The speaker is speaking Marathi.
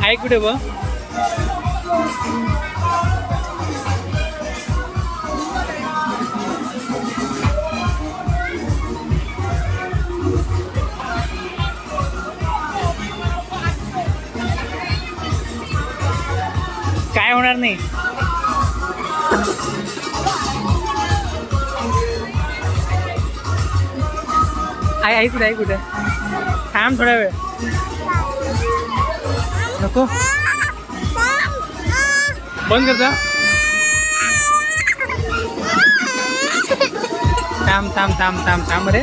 आई कुठे बघ. काय होणार नाही. आई कुठे कुठे थांब थोडा वेळ. नको बंद करता. थांब थांब थांब थांब थांब रे.